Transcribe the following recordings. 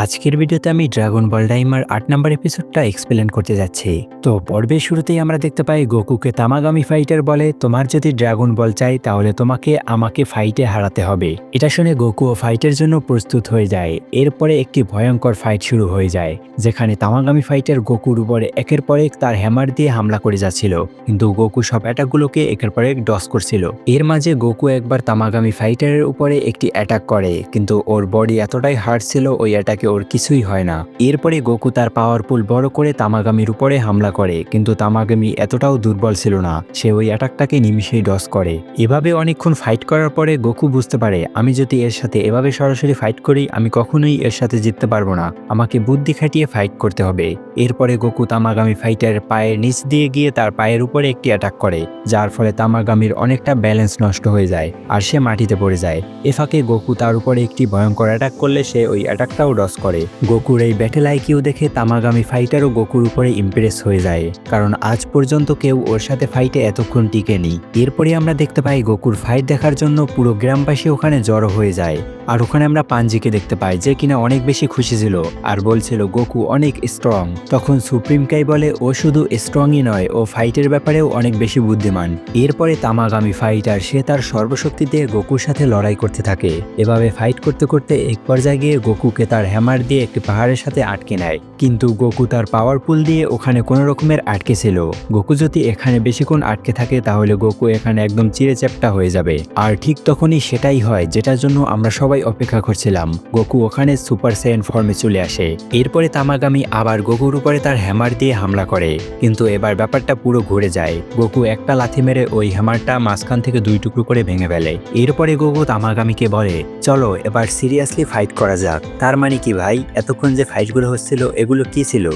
আজকের ভিডিওতে আমি ড্রাগন বল ডাইমার ৮ নম্বর এপিসোডটা এক্সপ্লেন করতে যাচ্ছি। তো পর্বের শুরুতেই আমরা দেখতে পাই গোকুকে তামাগামি ফাইটার বলে, তোমার যদি ড্রাগন বল চাই তাহলে তোমাকে আমাকে ফাইটে হারাতে হবে। এটা শুনে গোকুও ফাইটের জন্য প্রস্তুত হয়ে যায়। এরপরে একটি ভয়ঙ্কর ফাইট শুরু হয়ে যায়, যেখানে তামাগামি ফাইটার গোকুর উপরে একের পর এক তার হ্যামার দিয়ে হামলা করে যাচ্ছিল, কিন্তু গোকু সব অ্যাটাকগুলোকে একের পর এক ডস করছিল। এর মাঝে গোকু একবার তামাগামি ফাইটারের উপরে একটি অ্যাটাক করে, কিন্তু ওর বডি এতটাই হার্ড ছিল ওই অ্যাটাকে ওর কিছুই হয় না। এরপরে গোকু তার পাওয়ারফুল বড় করে তামাগামির উপরে হামলা করে, কিন্তু তামাগামি এতটাও দুর্বল ছিল না, সে ওই অ্যাটাকটাকে নিমিশেই ডস করে। এভাবে অনেকক্ষণ ফাইট করার পরে গোকু বুঝতে পারে, আমি যদি এর সাথে এভাবে সরাসরি ফাইট করি আমি কখনোই এর সাথে জিততে পারবো না, আমাকে বুদ্ধি খাটিয়ে ফাইট করতে হবে। এরপরে গোকু তামাগামি ফাইটারের পায়ের নিচ দিয়ে গিয়ে তার পায়ের উপরে একটি অ্যাটাক করে, যার ফলে তামাগামির অনেকটা ব্যালেন্স নষ্ট হয়ে যায় আর সে মাটিতে পড়ে যায়। এ ফাঁকে গোকু তার উপরে একটি ভয়ঙ্কর অ্যাটাক করলে সে ওই অ্যাটাকটাও ডস করে। গোকুর এই ব্যাটেল আইকিউ দেখে তামাগামি ফাইটারও গোকুর উপরে ইমপ্রেস হয়ে যায়, কারণ আজ পর্যন্ত কেউ ওর সাথে ফাইটে এতক্ষণ টিকেনি। এরপরে আমরা দেখতে পাই গোকুর ফাইট দেখার জন্য পুরো গ্রামবাসী ওখানে জড়ো হয়ে যায়, আর ওখানে আমরা পাঞ্জিকে দেখতে পাই যে কিনা অনেক বেশি খুশি ছিল আর বলছিল গোকু অনেক স্ট্রং। তখন সুপ্রিম কাই বলে ও শুধু স্ট্রংই নয়, ও ফাইটের ব্যাপারেও অনেক বেশি বুদ্ধিমান। এরপরে তামাগামি ফাইটার সে তার সর্বশক্তি দিয়ে গোকুর সাথে লড়াই করতে থাকে। এভাবে ফাইট করতে করতে এক পর্যায়ে গিয়ে গোকুকে তার হ্যামার দিয়ে একটি পাহাড়ের সাথে আটকে নেয়, কিন্তু গোকু তার পাওয়ারফুল দিয়ে ওখানে কোনো রকমের আটকে ছিল। গোকু যদি এখানে বেশিক্ষণ আটকে থাকে তাহলে গোকু এখানে একদম চিড়ে চ্যাপ্টা হয়ে যাবে, আর ঠিক তখনই সেটাই হয় যেটার জন্য আমরা সবাই অপেক্ষা করছিলাম। গোকু ওখানে সুপার সাইয়ান ফর্মে চলে আসে। এরপরে তামাগামি আবার গোকুর উপরে তার হ্যামার দিয়ে হামলা করে, কিন্তু এবার ব্যাপারটা পুরো ঘুরে যায়। গোকু একটা লাথি মেরে ওই হ্যামারটা মাঝখান থেকে দুই টুকরো করে ভেঙে ফেলে। এরপরে গোকু তামাগামিকে বলে, চলো এবার সিরিয়াসলি ফাইট করা যাক। তার মানে কি ভাই, এতক্ষণ যে ফাইটগুলো হচ্ছিল এগুলো কি ছিল?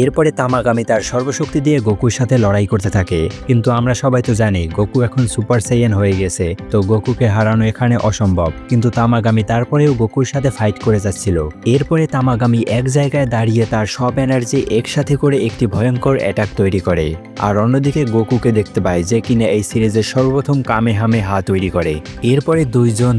এরপরে তামাগামি তার সর্বশক্তি দিয়ে গোকুর সাথে লড়াই করতে থাকে, কিন্তু আমরা সবাই তো জানি গোকু এখন সুপার সাইয়ান হয়ে গেছে, তো গোকুকে হারানো এখানে অসম্ভব। কিন্তু তামাগামি তারপরেও গোকুর সাথে ফাইট করে যাচ্ছিল। এরপরে তামাগামি এক জায়গায় দাঁড়িয়ে তার সব এনার্জি একসাথে করে একটি ভয়ঙ্কর অ্যাটাক তৈরি করে, আর অন্যদিকে গোকুকে দেখতে পায় যে কিনা এই সিরিজের সর্বপ্রথম কামেহামেহা তৈরি করে। এরপরে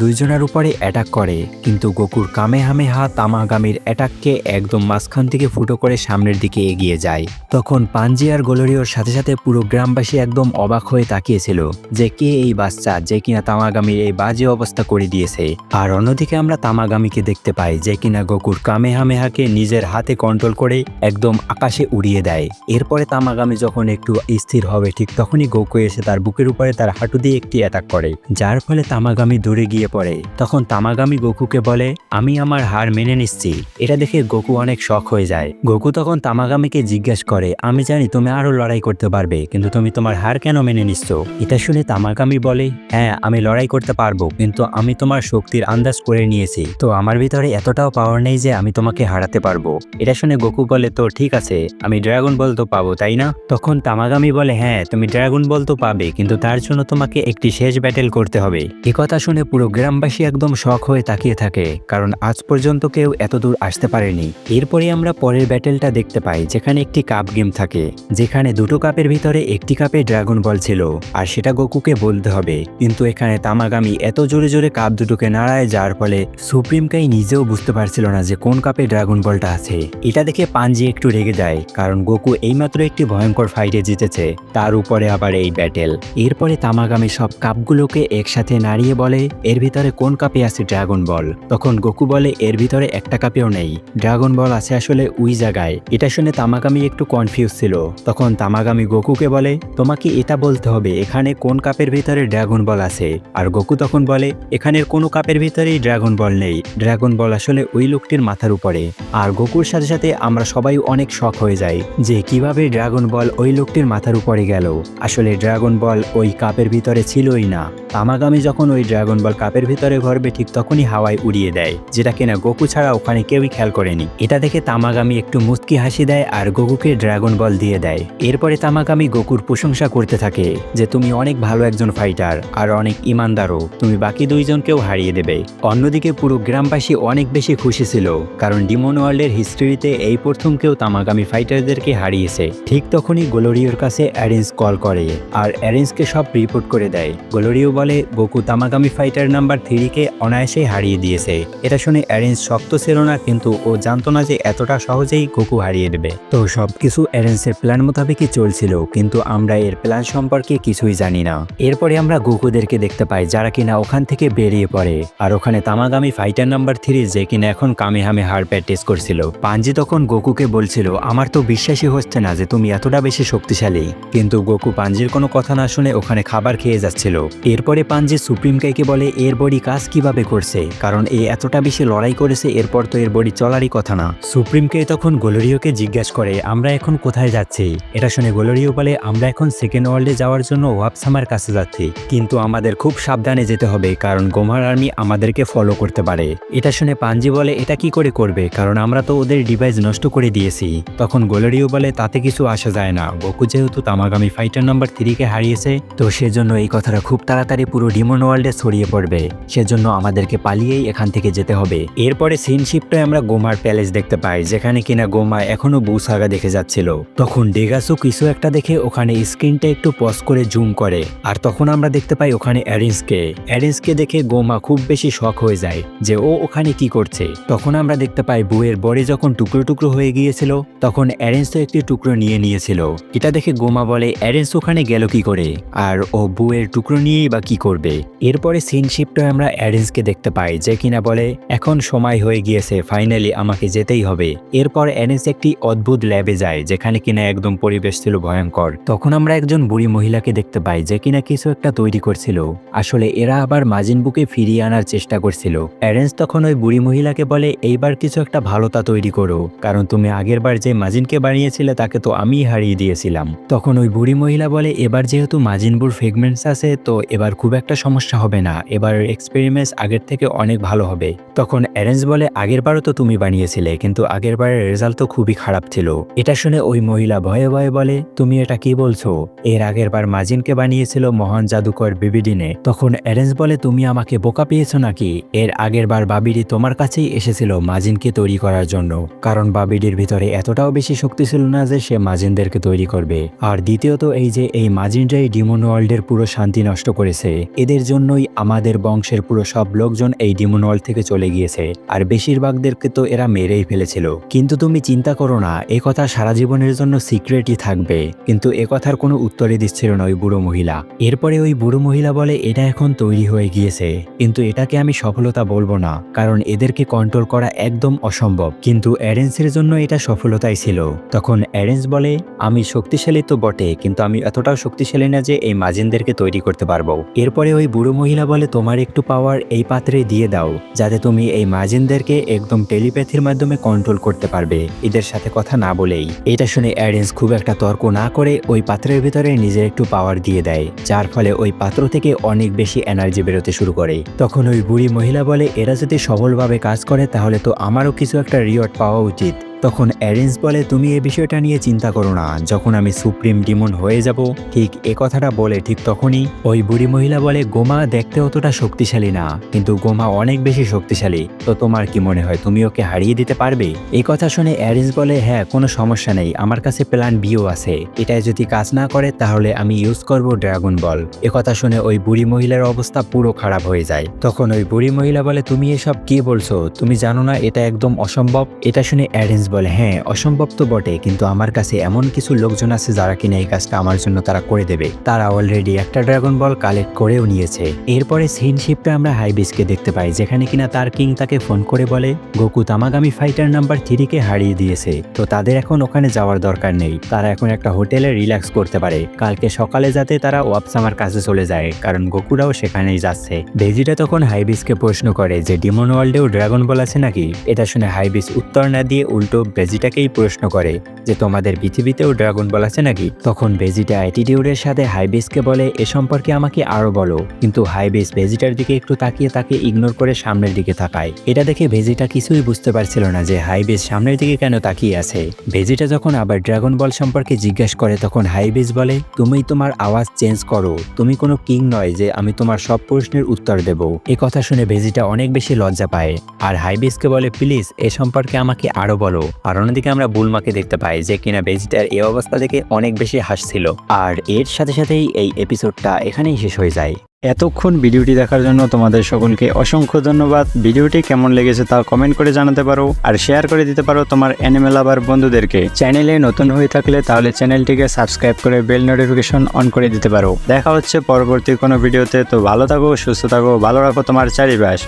দুইজনের উপরে অ্যাটাক করে, কিন্তু গোকুর কামেহামেহা তামাগামির অ্যাটাককে একদম মাঝখান থেকে ফুটো করে সামনের দিকে এগিয়ে যায়। তখন পাঞ্জি আর গোলরিওর সাথে সাথে পুরো গ্রামবাসী একদম অবাক হয়ে তাকিয়েছিল যে কে এই বাচ্চা যে কিনা তামাগামির এই বাজে অবস্থা করে দিয়েছে। আর অন্যদিকে আমরা তামাগামিকে দেখতে পাই যে কিনা গোকুর কামেহামেহাকে নিজের হাতে কন্ট্রোল করে একদম আকাশে উড়িয়ে দেয়। এরপরে তামাগামি যখন একটু স্থির হবে ঠিক তখনই গোকু এসে তার বুকের উপরে তার হাঁটু দিয়ে একটি অ্যাটাক করে, যার ফলে তামাগামি দূরে গিয়ে পড়ে। তখন তামাগামি গোকুকে বলে, আমি আমার হার মেনে নিচ্ছি। এটা দেখে গোকু অনেক শক হয়ে যায়। গোকু তখন তামাগামিকে জিজ্ঞাসা করে, আমি জানি তুমি আরো লড়াই করতে পারবে, কিন্তু তুমি তোমার হার কেন মেনে নিচ্ছ? এটা শুনে তামাগামি বলে, হ্যাঁ আমি লড়াই করতে পারবো, কিন্তু আমি তোমার শক্তির আন্দাজ করে নিয়েছি, তো আমার ভিতরে এতটাও পাওয়ার নেই যে আমি তোমাকে হারাতে পারবো। এটা শুনে গোকু বলে, তো ঠিক আছে, আমি ড্রাগন বল তো পাবো তাই না? তখন তামাগামি বলে, হ্যাঁ তুমি ড্রাগন বল তো পাবে, কিন্তু তার জন্য তোমাকে একটি শেষ ব্যাটেল করতে হবে। এ কথা শুনে পুরো গ্রামবাসী একদম শক হয়ে তাকিয়ে থাকে, কারণ আজ পর্যন্ত কেউ এত দূর আসতে পারেনি। এরপরে আমরা পরের ব্যাটেলটা দেখতে পাই, যেখানে একটি কাপ গেম থাকে, যেখানে দুটো কাপের ভিতরে একটি কাপে ড্রাগন বল ছিল, আর সেটা গোকুকে বলতে হবে। কিন্তু এখানে তামাগামি এত জোরে জোরে কাপ দুটোকে নাড়ায়, যার ফলে সুপ্রিম কাই নিজেও বুঝতে পারছিল না যে কোন কাপে ড্রাগন বলটা আছে। এটা দেখে পাঞ্জি একটু রেগে যায়, কারণ গোকু এইমাত্র একটি ভয়ঙ্কর ফাইটে জিতেছে, তার উপরে আবার এই ব্যাটেল। এরপরে তামাগামি সব কাপগুলোকে একসাথে নাড়িয়ে বলে, এর ভিতরে কোন কাপে আছে ড্রাগন বল? তখন গোকু বলে, এর ভিতরে একটা কাপেও নেই, ড্রাগন বল আছে আসলে ওই জায়গায়। এটা শুনে তামাগামি একটু কনফিউজ ছিল। তখন তামাগামি গোকুকে বলে, তোমাকে এটা বলতে হবে এখানে কোন কাপের ভিতরে ড্রাগন বল আছে। আর গোকু তখন বলে, এখানের কোনো কাপের ভিতরেই ড্রাগন বল নেই, ড্রাগন বল আসলে ওই লোকটির মাথার উপরে। আর গোকুর সাথে সাথে আমরা সবাই অনেক শক হয়ে যাই যে কিভাবে ড্রাগন বল ওই লোকটির মাথার উপরে গেল। আসলে ড্রাগন বল ওই কাপের ভিতরে ছিলই না। তামাগামি যখন ওই ড্রাগন বল কাপের ভিতরে ঘরবে ঠিক তখনই হাওয়ায় উড়িয়ে দেয়, যেটা কিনা গোকু ছাড়া ওখানে কেউই খেয়াল করেনি। এটা দেখে তামাগামি একটু মুচকি হাসি দেয় আর গোকুকে ড্রাগন বল দিয়ে দেয়। এরপরে তামাগামি গোকুর প্রশংসা করতে থাকে যে তুমি অনেক ভালো একজন ফাইটার আর অনেক ইমানদারও, তুমি বাকি দুইজনকেও হারিয়ে দেবে। অন্যদিকে পুরো গ্রামবাসী অনেক বেশি খুশি ছিল, কারণ ডিমন ওয়ার্ল্ডের হিস্ট্রিতে এই প্রথম কেউ তামাগামি ফাইটারদেরকে হারিয়েছে। ঠিক তখনই গ্লোরিওর কাছে অ্যারেঞ্জ কল করে আর অ্যারেঞ্জকে সব রিপোর্ট করে দেয়। গ্লোরিও বলে গোকু তামাগামি ফাইটার নাম্বার 3-কে অনায়াসেই হারিয়ে দিয়েছে। এটা শুনে অ্যারেঞ্জ শক্ত ছিল না, কিন্তু ও জানতো না যে এতটা সহজেই গোকু হারিয়ে দেবে। তো সবকিছু অ্যারেঞ্জের প্ল্যান মোতাবেকই চলছিল, কিন্তু আমরা এর প্ল্যান সম্পর্কে কিছুই জানি না। এরপরে আমরা গোকুদেরকে দেখতে পাই যারা কিনা ওখান থেকে বেরিয়ে পড়ে, আর ওখানে তামাগামি ফাইটার নাম্বার 3 যে কিনা এখন কামেহামে হার প্র্যাকটিস করছিল। পাঞ্জি তখন গোকুকে বলছিল আমার তো বিশ্বাসই হচ্ছে না যে তুমি এতটা বেশি শক্তিশালী, কিন্তু গোকু পাঞ্জির কোনো কথা না শুনে ওখানে খাবার খেয়ে যাচ্ছিল। এরপরে পাঞ্জি সুপ্রিম কাইকে বলে এর বডি কাজ কিভাবে করছে, কারণ এ এতটা বেশি লড়াই করেছে, এরপর তো এর বডি চলারই কথা না। সুপ্রিম কাই তখন গ্লোরিওকে জিজ্ঞাসা করে আমরা এখন কোথায় যাচ্ছি। এটা শুনে গ্লোরিও বলে আমরা এখন সেকেন্ড ওয়ার্ল্ডে যাওয়ার জন্য ওয়াপসামার কাছে যাচ্ছি, কিন্তু আমাদের খুব সাবধানে যেতে হবে কারণ গোমার আর্মি আমাদেরকে ফলো করতে পারে। এটা শুনে পাঞ্জি বলে এটা কি করে করবে, কারণ আমরা তো ওদের ডিভাইস নষ্ট করে দিয়েছি। তখন গ্লোরিও বলে তাতে কিছু আসা যায় না, গোকু যেহেতু তামাগামি ফাইটার নাম্বার 3-কে হারিয়েছে, তো সেজন্য এই কথাটা খুব তাড়াতাড়ি পুরো ডিমন ওয়ার্ল্ডে ছড়িয়ে পড়বে, সেজন্য আমাদেরকে পালিয়েই এখান থেকে যেতে হবে। এরপরে সিন শিফটে আমরা গোমার প্যালেস দেখতে পাই, যেখানে কিনা গোমা এখনো বুসাগা দেখে যাচ্ছিল। তখন ডেগাসু কিছু একটা দেখে ওখানে স্ক্রিনটা একটু পজ করে জুম করে, আর তখন আমরা দেখতে পাই ওখানে অ্যারেঞ্জকে দেখে গোমা খুব বেশি শক হয়ে যায় যে ও ওখানে কি করছে। তখন আমরা দেখতে পাই বুয়ের বডি যখন টুকরো টুকরো হয়ে গিয়েছিল, তখন অ্যারেঞ্জ তো একটি টুকরো নিয়ে নিয়েছিল। এটা দেখে গোমা বলে অ্যারেঞ্জ ওখানে গেল কি করে, আর ও বুয়ের টুকরো নিয়েই বা কি করবে। এরপরে সিন শিফটে আমরা অ্যারেঞ্জকে দেখতে পাই যে কিনা বলে এখন সময় হয়ে গিয়েছে, ফাইনালি আমাকে যেতেই হবে। এরপর অ্যারেঞ্জ একটি অদ্ভুত ল্যাবে যায় যেখানে কিনা একদম পরিবেশ ছিল ভয়ঙ্কর। তখন আমরা একজন বুড়ি মহিলাকে দেখতে পাই যে কিনা কিছু একটা তৈরি করছিল। আসলে এরা আবার মাজিন বুকে ফিরিয়ে আনার চেষ্টা করছিল। অ্যারেঞ্জ তখন ওই বুড়ি মহিলাকে বলে এইবার কিছু একটা ভালোতা তৈরি করো, কারণ তুমি আগেরবার যে মাজিনকে বানিয়েছিলে তাকে তো আমিই হারিয়ে দিয়েছিলাম। তখন ওই বুড়ি মহিলা বলে এবার যেহেতু মাজিনবুর ফ্রেগমেন্টস আছে, তো এবার খুব একটা সমস্যা হবে না, এবার এক্সপেরিমেন্টস আগের থেকে অনেক ভালো হবে। তখন অ্যারেঞ্জ বলে আগেরবারও তো তুমি বানিয়েছিলে, কিন্তু আগেরবারের রেজাল্ট তো খুবই খারাপ ছিল। এটা শুনে ওই মহিলা ভয়ে ভয়ে বলে তুমি এটা কি বলছো, এর আগেরবার মাজিনকে বানিয়েছিল মহান জাদুকর বিবিডিনে। তখন অ্যারেঞ্জ বলে তুমি আমাকে বোকা পেয়েছো নাকি, এর আগেরবার বাবিডি তোমার কাছেই এসেছিল মাজিনকে তৈরি করার জন্য, কারণ বাবিডির ভিতরে এতটাও বেশি শক্তি ছিল না যে সে মাজিনদেরকে তৈরি করবে। আর দ্বিতীয়ত এই যে এই মাজিনরাই ডিমন ওয়ার্ল্ডের পুরো শান্তি নষ্ট করেছে, এদের জন্যই আমাদের বংশের পুরো সব লোকজন এই ডিমন ওয়ার্ল্ড থেকে চলে গিয়েছে, আর বেশিরভাগদেরকে তো এরা মেরেই ফেলেছিল। কিন্তু তুমি চিন্তা করো না, এ কথা সারা জীবনের জন্য সিক্রেটই থাকবে। কিন্তু এ কথার কোনো উত্তরই দিচ্ছিল না ওই বুড়ো মহিলা। এরপরে ওই বুড়ো মহিলা বলে এটা এখন তৈরি হয়ে গিয়েছে, কিন্তু এটাকে আমি সফলতা বলবো না, কারণ এদেরকে কন্ট্রোল করা একদম অসম্ভব। কিন্তু অ্যারেঞ্জের জন্য এটা সফলতাই ছিল। তখন অ্যারেঞ্জ বলে আমি শক্তিশালী তো বটে, কিন্তু আমি এতটাও শক্তিশালী না যে এই মাজিনদেরকে তৈরি করতে পারবো। এরপরে ওই বুড়ো মহিলা বলে তোমার একটু পাওয়ার এই পাত্রে দিয়ে দাও, যাতে তুমি এই মাজিনদেরকে একদম টেলিপ্যাথির মাধ্যমে কন্ট্রোল করতে পারবে, এদের সাথে কথা না বলেই। এটা শুনে অ্যারেঞ্জ খুব একটা তর্ক না করে ওই পাত্রের ভিতরে নিজের একটু পাওয়ার দিয়ে দেয়, যার ফলে ওই পাত্র থেকে অনেক বেশি এনার্জি বেরোতে শুরু করে। তখন ওই বুড়ি মহিলা বলে এরা যদি সফলভাবে কাজ করে তাহলে তো আমারও কিছু একটা রিওয়ার্ড পাওয়া উচিত। তখন অ্যারেঞ্জ বলে তুমি এই বিষয়টা নিয়ে চিন্তা করো না, যখন আমি সুপ্রিম ডিমন হয়ে যাব। ঠিক এ কথাটা বলে ঠিক তখনই ওই বুড়ি মহিলা বলে গোমা দেখতে অতটা শক্তিশালী না, কিন্তু গোমা অনেক বেশি শক্তিশালী, তো তোমার কি মনে হয় তুমি ওকে হারিয়ে দিতে পারবে? এই কথা শুনে অ্যারেঞ্জ বলে হ্যাঁ কোনো সমস্যা নেই, আমার কাছে প্ল্যান বিও আছে, এটাই যদি কাজ না করে তাহলে আমি ইউজ করব ড্রাগন বল। এ কথা শুনে ওই বুড়ি মহিলার অবস্থা পুরো খারাপ হয়ে যায়। তখন ওই বুড়ি মহিলা বলে তুমি এসব কি বলছো, তুমি জানো না এটা একদম অসম্ভব? এটা শুনে অ্যারেঞ্জ বলে হ্যাঁ অসম্ভব তো বটে, কিন্তু আমার কাছে এমন কিছু লোকজন আছে যারা কিনা এই কাজটা আমার জন্য তারা করে দেবে। তারা অলরেডি একটা ড্রাগন বল কালেক্ট করেও নিয়েছে। এরপরে সিন শিফটে আমরা হাইবিসকে দেখতে পাই, যেখানে কিনা তার কিং তাকে ফোন করে বলে গোকু তামাগামি ফাইটার নাম্বার 3-কে হারিয়ে দিয়েছে, তো তাদের এখন ওখানে যাওয়ার দরকার নেই, তারা এখন একটা হোটেলে রিল্যাক্স করতে পারে, কালকে সকালে যাতে তারা ওয়াপসামার কাছে চলে যায়, কারণ গোকুরাও সেখানেই যাচ্ছে। ভেজিটা তখন হাইবিসকে প্রশ্ন করে যে ডিমন ওয়ার্ল্ডেও ড্রাগন বল আছে নাকি। এটা শুনে হাইবিস উত্তর না দিয়ে উল্টো ভেজিটাকেই প্রশ্ন করে যে তোমাদের পৃথিবীতেও ড্রাগন বল আছে নাকি। তখন ভেজিটা অ্যাটিটিউডের সাথে হাইবেসকে বলে এ সম্পর্কে আমাকে আরো বলো, কিন্তু হাইবেস ভেজিটার দিকে একটু তাকিয়ে তাকে ইগনোর করে সামনের দিকে তাকায়। এটা দেখে ভেজিটা কিছুই বুঝতে পারছিল না যে হাইবেস সামনের দিকে কেন তাকিয়ে আছে। ভেজিটা যখন আবার ড্রাগন বল সম্পর্কে জিজ্ঞাসা করে তখন হাইবেস বলে তুমি তোমার আওয়াজ চেঞ্জ করো, তুমি কোনো কিং নয় যে আমি তোমার সব প্রশ্নের উত্তর দেব। এই কথা শুনে ভেজিটা অনেক বেশি লজ্জা পায় আর হাইবেসকে বলে প্লিজ এ সম্পর্কে আমাকে আরো বলো। আর অন্যদিকে আমরা বুলমাকে দেখতে পাই যে কিনা ভেজিটার এই অবস্থা দেখে অনেক বেশি হাসছিল। আর এর সাথে সাথেই এই এপিসোডটা এখানেই শেষ হয়ে যায়। এতক্ষণ ভিডিওটি দেখার জন্য তোমাদের সকলকে অসংখ্য ধন্যবাদ। ভিডিওটি কেমন লেগেছে তা কমেন্ট করে জানাতে পারো আর শেয়ার করে দিতে পারো তোমার অ্যানিমে লাভার বন্ধুদেরকে। চ্যানেলে নতুন হয়ে থাকলে তাহলে চ্যানেলটিকে সাবস্ক্রাইব করে বেল নোটিফিকেশন অন করে দিতে পারো। দেখা হচ্ছে পরবর্তী কোনো ভিডিওতে। তো ভালো থাকো, সুস্থ থাকো, ভালো রাখো তোমার চারিপাশ।